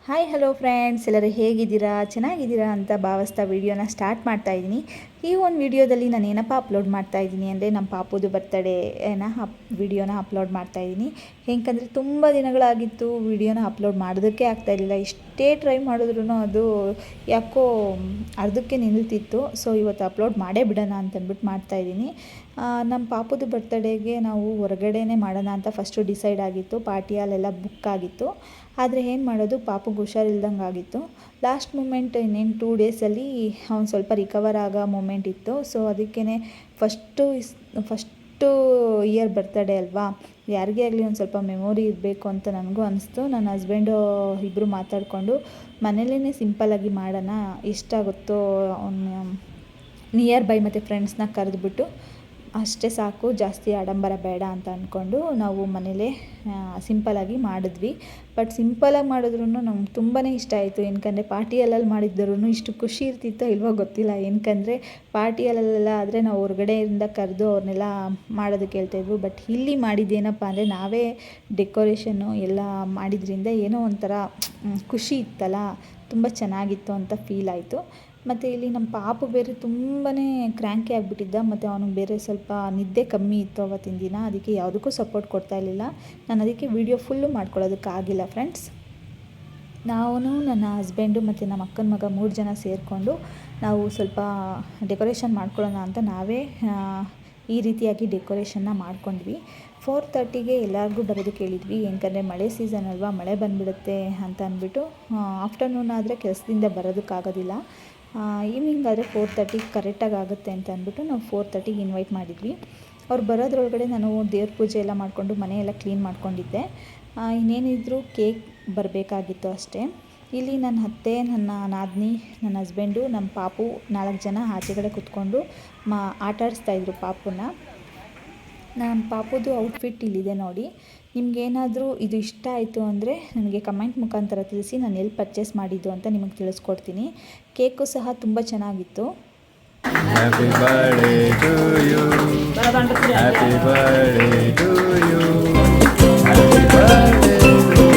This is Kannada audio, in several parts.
ಹಾಯ್ ಹಲೋ ಫ್ರೆಂಡ್ಸ್, ಎಲ್ಲರೂ ಹೇಗಿದ್ದೀರಾ? ಚೆನ್ನಾಗಿದ್ದೀರಾ ಅಂತ ಭಾವಿಸ್ತಾ ವಿಡಿಯೋನ ಸ್ಟಾರ್ಟ್ ಮಾಡ್ತಾ ಇದ್ದೀನಿ. ಈ ಒಂದು ವಿಡಿಯೋದಲ್ಲಿ ನಾನು ಏನಪ್ಪ ಅಪ್ಲೋಡ್ ಮಾಡ್ತಾ ಇದ್ದೀನಿ ಅಂದರೆ ನಮ್ಮ ಪಾಪುದು ಬರ್ತಡೇನ ವಿಡಿಯೋನ ಅಪ್ಲೋಡ್ ಮಾಡ್ತಾ ಇದ್ದೀನಿ. ಏಕೆಂದರೆ ತುಂಬ ದಿನಗಳಾಗಿತ್ತು ವಿಡಿಯೋನ ಅಪ್ಲೋಡ್ ಮಾಡೋದಕ್ಕೆ ಆಗ್ತಾಯಿರಲಿಲ್ಲ. ಎಷ್ಟೇ ಟ್ರೈ ಮಾಡಿದ್ರೂ ಅದು ಯಾಕೋ ಅರ್ಧಕ್ಕೆ ನಿಲ್ತಿತ್ತು. ಸೊ ಇವತ್ತು ಅಪ್ಲೋಡ್ ಮಾಡೇ ಬಿಡೋಣ ಅಂತಂದ್ಬಿಟ್ಟು ಮಾಡ್ತಾಯಿದ್ದೀನಿ. ನಮ್ಮ ಪಾಪುದು ಬರ್ತಡೇಗೆ ನಾವು ಹೊರಗಡೆನೇ ಮಾಡೋಣ ಅಂತ ಫಸ್ಟು ಡಿಸೈಡ್ ಆಗಿತ್ತು. ಪಾರ್ಟಿ ಹಾಲೆಲ್ಲ ಬುಕ್ ಆಗಿತ್ತು. ಆದರೆ ಏನು ಮಾಡೋದು, ಪಾಪುಗೆ ಹುಷಾರಿಲ್ದಂಗೆ ಆಗಿತ್ತು. ಲಾಸ್ಟ್ ಮೂಮೆಂಟ್ ಇನ್ನೇನು 2 ಡೇಸಲ್ಲಿ ಅವ್ನು ಸ್ವಲ್ಪ ರಿಕವರ್ ಆಗೋ ಮೂಮೆಂಟ್ ಇತ್ತು. ಸೊ ಅದಕ್ಕೇ ಫಸ್ಟು ಇಯರ್ ಬರ್ತಡೇ ಅಲ್ವಾ, ಯಾರಿಗೇ ಆಗಲಿ ಒಂದು ಸ್ವಲ್ಪ ಮೆಮೊರಿ ಇರಬೇಕು ಅಂತ ನನಗೂ ಅನಿಸ್ತು. ನನ್ನ ಹಸ್ಬೆಂಡು ಇಬ್ಬರು ಮಾತಾಡಿಕೊಂಡು ಮನೇಲೇ ಸಿಂಪಲ್ಲಾಗಿ ಮಾಡೋಣ, ಎಷ್ಟಾಗುತ್ತೋ ಅವನು ನಿಯರ್ ಬೈ ಮತ್ತು ಫ್ರೆಂಡ್ಸ್ನ ಕರೆದುಬಿಟ್ಟು ಅಷ್ಟೇ ಸಾಕು, ಜಾಸ್ತಿ ಆಡಂಬರ ಬೇಡ ಅಂತ ಅಂದ್ಕೊಂಡು ನಾವು ಮನೇಲೇ ಸಿಂಪಲ್ಲಾಗಿ ಮಾಡಿದ್ವಿ. ಬಟ್ ಸಿಂಪಲಾಗಿ ಮಾಡಿದ್ರೂ ನಮ್ಗೆ ತುಂಬಾ ಇಷ್ಟ ಆಯಿತು. ಏನಕ್ಕಂದರೆ ಪಾರ್ಟಿ ಹಾಲಲ್ಲಿ ಮಾಡಿದ್ದರೂ ಇಷ್ಟು ಖುಷಿ ಇರ್ತಿತ್ತೋ ಇಲ್ವೋ ಗೊತ್ತಿಲ್ಲ. ಏನಕ್ಕಂದರೆ ಪಾರ್ಟಿ ಹಾಲಲ್ಲೆಲ್ಲ ಆದರೆ ನಾವು ಹೊರಗಡೆಯಿಂದ ಕರೆದು ಅವ್ರನ್ನೆಲ್ಲ ಮಾಡೋದಕ್ಕೆ ಹೇಳ್ತಾಯಿದ್ವು. ಬಟ್ ಇಲ್ಲಿ ಮಾಡಿದ್ದೇನಪ್ಪ ಅಂದರೆ ನಾವೇ ಡೆಕೋರೇಷನ್ನು ಎಲ್ಲ ಮಾಡಿದ್ರಿಂದ ಏನೋ ಒಂಥರ ಖುಷಿ ಇತ್ತಲ್ಲ, ತುಂಬ ಚೆನ್ನಾಗಿತ್ತು ಅಂತ ಫೀಲ್ ಆಯಿತು. ಮತ್ತು ಇಲ್ಲಿ ನಮ್ಮ ಪಾಪು ಬೇರೆ ತುಂಬಾ ಕ್ರ್ಯಾಂಕಿ ಆಗಿಬಿಟ್ಟಿದ್ದ, ಮತ್ತು ಅವನಿಗೆ ಬೇರೆ ಸ್ವಲ್ಪ ನಿದ್ದೆ ಕಮ್ಮಿ ಇತ್ತು ಅವತ್ತಿನ ದಿನ. ಅದಕ್ಕೆ ಯಾವುದಕ್ಕೂ ಸಪೋರ್ಟ್ ಕೊಡ್ತಾ ಇರಲಿಲ್ಲ. ನಾನು ಅದಕ್ಕೆ ವಿಡಿಯೋ ಫುಲ್ಲು ಮಾಡ್ಕೊಳ್ಳೋದಕ್ಕಾಗಿಲ್ಲ ಫ್ರೆಂಡ್ಸ್. ನಾವು ನನ್ನ ಹಸ್ಬೆಂಡು ಮತ್ತು ನಮ್ಮ ಅಕ್ಕನ ಮಗ 3 ಜನ ಸೇರಿಕೊಂಡು ನಾವು ಸ್ವಲ್ಪ ಡೆಕೋರೇಷನ್ ಮಾಡ್ಕೊಳ್ಳೋಣ ಅಂತ ನಾವೇ ಈ ರೀತಿಯಾಗಿ ಡೆಕೋರೇಷನ್ನ ಮಾಡ್ಕೊಂಡ್ವಿ. 4:30ಗೆ ಎಲ್ಲರಿಗೂ ಬರೋದಕ್ಕೆ ಹೇಳಿದ್ವಿ. ಏನಕ್ಕಂದರೆ ಮಳೆ ಸೀಸನ್ ಅಲ್ವಾ, ಮಳೆ ಬಂದುಬಿಡುತ್ತೆ ಅಂತ ಅಂದ್ಬಿಟ್ಟು. ಆಫ್ಟರ್ನೂನ್ ಆದರೆ ಕೆಲಸದಿಂದ ಬರೋದಕ್ಕಾಗೋದಿಲ್ಲ. ಈವ್ನಿಂಗ್ ಆದರೆ 4:30 ಕರೆಕ್ಟಾಗಿ ಆಗುತ್ತೆ ಅಂತ ಅಂದ್ಬಿಟ್ಟು ನಾವು 4:30ಗೆ ಇನ್ವೈಟ್ ಮಾಡಿದ್ವಿ. ಅವ್ರು ಬರೋದ್ರೊಳಗಡೆ ನಾನು ದೇವ್ರ ಪೂಜೆ ಎಲ್ಲ ಮಾಡಿಕೊಂಡು ಮನೆಯೆಲ್ಲ ಕ್ಲೀನ್ ಮಾಡ್ಕೊಂಡಿದ್ದೆ. ಇನ್ನೇನಿದ್ರು ಕೇಕ್ ಬರಬೇಕಾಗಿತ್ತು ಅಷ್ಟೇ. ಇಲ್ಲಿ ನನ್ನ ಅತ್ತೆ, ನನ್ನ ನಾದಿನಿ, ನನ್ನ ಹಸ್ಬೆಂಡು, ನಮ್ಮ ಪಾಪು 4 ಜನ ಆಚೆಗಡೆ ಕೂತ್ಕೊಂಡು ಆಟ ಆಡಿಸ್ತಾಯಿದ್ರು ಪಾಪುನ. ನಮ್ಮ ಪಾಪುದು ಔಟ್ಫಿಟ್ ಇಲ್ಲಿದೆ ನೋಡಿ. ನಿಮಗೇನಾದರೂ ಇದು ಇಷ್ಟ ಆಯಿತು ಅಂದರೆ ನನಗೆ ಕಮೆಂಟ್ ಮುಖಾಂತರ ತಿಳಿಸಿ, ನಾನು ಎಲ್ಲಿ ಪರ್ಚೇಸ್ ಮಾಡಿದ್ದು ಅಂತ ನಿಮಗೆ ತಿಳಿಸ್ಕೊಡ್ತೀನಿ. ಕೇಕು ಸಹ ತುಂಬ ಚೆನ್ನಾಗಿತ್ತು. Happy birthday to you. Happy birthday to you. Happy birthday to you. Happy birthday to you.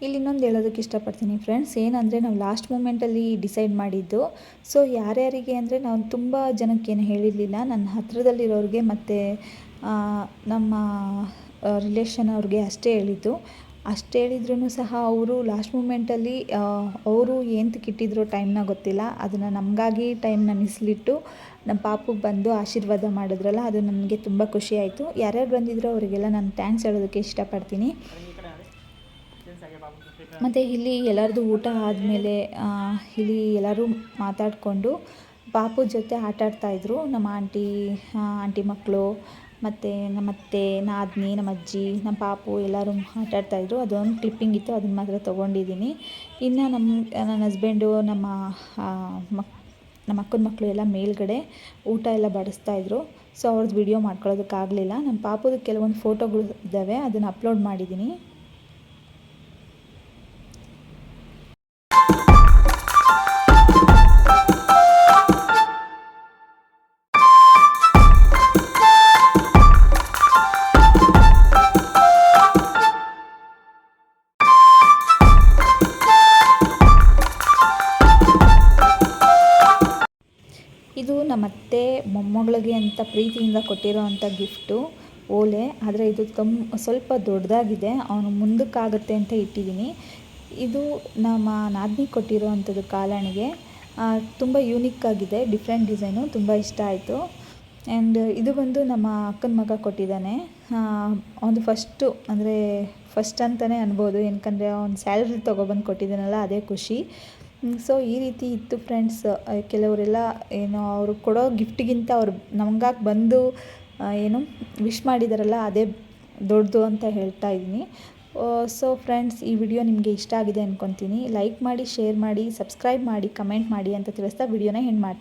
ಇಲ್ಲಿ ಇನ್ನೊಂದು ಹೇಳೋದಕ್ಕೆ ಇಷ್ಟಪಡ್ತೀನಿ ಫ್ರೆಂಡ್ಸ್, ಏನಂದರೆ ನಾವು ಲಾಸ್ಟ್ ಮೂಮೆಂಟಲ್ಲಿ ಡಿಸೈಡ್ ಮಾಡಿದ್ದು. ಸೊ ಯಾರ್ಯಾರಿಗೆ ಅಂದರೆ ನಾವು ತುಂಬ ಜನಕ್ಕೇನು ಹೇಳಿರಲಿಲ್ಲ. ನನ್ನ ಹತ್ರದಲ್ಲಿರೋರಿಗೆ ಮತ್ತು ನಮ್ಮ ರಿಲೇಷನ್ ಅವ್ರಿಗೆ ಅಷ್ಟೇ ಹೇಳಿದ್ದು. ಅಷ್ಟು ಹೇಳಿದ್ರೂ ಸಹ ಅವರು ಲಾಸ್ಟ್ ಮೂಮೆಂಟಲ್ಲಿ ಅವರು ಏನಕ್ಕೆ ಇಟ್ಟಿದ್ರೋ ಟೈಮ್ನ ಗೊತ್ತಿಲ್ಲ, ಅದನ್ನು ನಮಗಾಗಿ ಟೈಮ್ನ ಮೀಸಲಿಟ್ಟು ನಮ್ಮ ಪಾಪುಗೆ ಬಂದು ಆಶೀರ್ವಾದ ಮಾಡಿದ್ರಲ್ಲ, ಅದು ನನಗೆ ತುಂಬ ಖುಷಿ ಆಯಿತು. ಯಾರ್ಯಾರು ಬಂದಿದ್ರೋ ಅವರಿಗೆಲ್ಲ ನಾನು ಥ್ಯಾಂಕ್ಸ್ ಹೇಳೋದಕ್ಕೆ ಇಷ್ಟಪಡ್ತೀನಿ. ಮತ್ತು ಇಲ್ಲಿ ಎಲ್ಲರದು ಊಟ ಆದಮೇಲೆ ಇಲ್ಲಿ ಎಲ್ಲರೂ ಮಾತಾಡಿಕೊಂಡು ಪಾಪು ಜೊತೆ ಆಟಾಡ್ತಾಯಿದ್ರು. ನಮ್ಮ ಆಂಟಿ ಮಕ್ಕಳು ಮತ್ತು ನಮ್ಮ ಅತ್ತೆ, ನಾದಿನಿ, ನಮ್ಮ ಅಜ್ಜಿ, ನಮ್ಮ ಪಾಪು ಎಲ್ಲರೂ ಆಟಾಡ್ತಾಯಿದ್ರು. ಅದೊಂದು ಕ್ಲಿಪ್ಪಿಂಗ್ ಇತ್ತು, ಅದನ್ನು ಮಾತ್ರ ತೊಗೊಂಡಿದ್ದೀನಿ. ಇನ್ನು ನನ್ನ ಹಸ್ಬೆಂಡು, ನಮ್ಮ ಅಕ್ಕನ ಮಕ್ಕಳು ಎಲ್ಲ ಮೇಲ್ಗಡೆ ಊಟ ಎಲ್ಲ ಬಡಿಸ್ತಾಯಿದ್ರು. ಸೊ ಅವ್ರದ್ದು ವಿಡಿಯೋ ಮಾಡ್ಕೊಳ್ಳೋದಕ್ಕಾಗಲಿಲ್ಲ. ನಮ್ಮ ಪಾಪುದು ಕೆಲವೊಂದು ಫೋಟೋಗಳು ಇದ್ದಾವೆ, ಅದನ್ನು ಅಪ್ಲೋಡ್ ಮಾಡಿದ್ದೀನಿ. ಇದು ನಮ್ಮ ಅತ್ತೆ ಮೊಮ್ಮಗಳಿಗೆ ಅಂತ ಪ್ರೀತಿಯಿಂದ ಕೊಟ್ಟಿರೋ ಅಂಥ ಗಿಫ್ಟು ಓಲೆ. ಆದರೆ ಇದು ಸ್ವಲ್ಪ ದೊಡ್ಡದಾಗಿದೆ, ಅವನು ಮುಂದಕ್ಕಾಗುತ್ತೆ ಅಂತ ಇಟ್ಟಿದ್ದೀನಿ. ಇದು ನಮ್ಮ ನಾದಿನಿ ಕೊಟ್ಟಿರೋ ಅಂಥದ್ದು ಕಾಲಣಿಗೆ. ತುಂಬ ಯೂನಿಕ್ ಆಗಿದೆ, ಡಿಫ್ರೆಂಟ್ ಡಿಸೈನು, ತುಂಬ ಇಷ್ಟ ಆಯಿತು. ಆ್ಯಂಡ್ ಇದು ಬಂದು ನಮ್ಮ ಅಕ್ಕನ ಮಗ ಕೊಟ್ಟಿದ್ದಾನೆ. ಅವನು ಫಸ್ಟ್ ಅಂತಲೇ ಅನ್ಬೋದು, ಏನಕ್ಕಂದರೆ ಅವ್ನು ಸ್ಯಾಲ್ರಿ ತೊಗೊಬಂದು ಕೊಟ್ಟಿದ್ದಾನಲ್ಲ, ಅದೇ ಖುಷಿ. ಸೊ ಈ ರೀತಿ ಇತ್ತು ಫ್ರೆಂಡ್ಸ್. ಕೆಲವರೆಲ್ಲ ಏನೋ ಅವರು ಕೊಡೋ ಗಿಫ್ಟಿಗಿಂತ ಅವ್ರು ನಮಗಾಗಿ ಬಂದು ಏನು ವಿಶ್ ಮಾಡಿದಾರಲ್ಲ, ಅದೇ ದೊಡ್ಡದು ಅಂತ ಹೇಳ್ತಾ ಇದ್ದೀನಿ. ಸೊ ಫ್ರೆಂಡ್ಸ್, ಈ ವಿಡಿಯೋ ನಿಮಗೆ ಇಷ್ಟ ಆಗಿದೆ ಅಂದ್ಕೊತೀನಿ. ಲೈಕ್ ಮಾಡಿ, ಶೇರ್ ಮಾಡಿ, ಸಬ್ಸ್ಕ್ರೈಬ್ ಮಾಡಿ, ಕಮೆಂಟ್ ಮಾಡಿ ಅಂತ ತಿಳಿಸ್ತಾ ವಿಡಿಯೋನ ಎಂಡ್ ಮಾಡ್ತೀನಿ.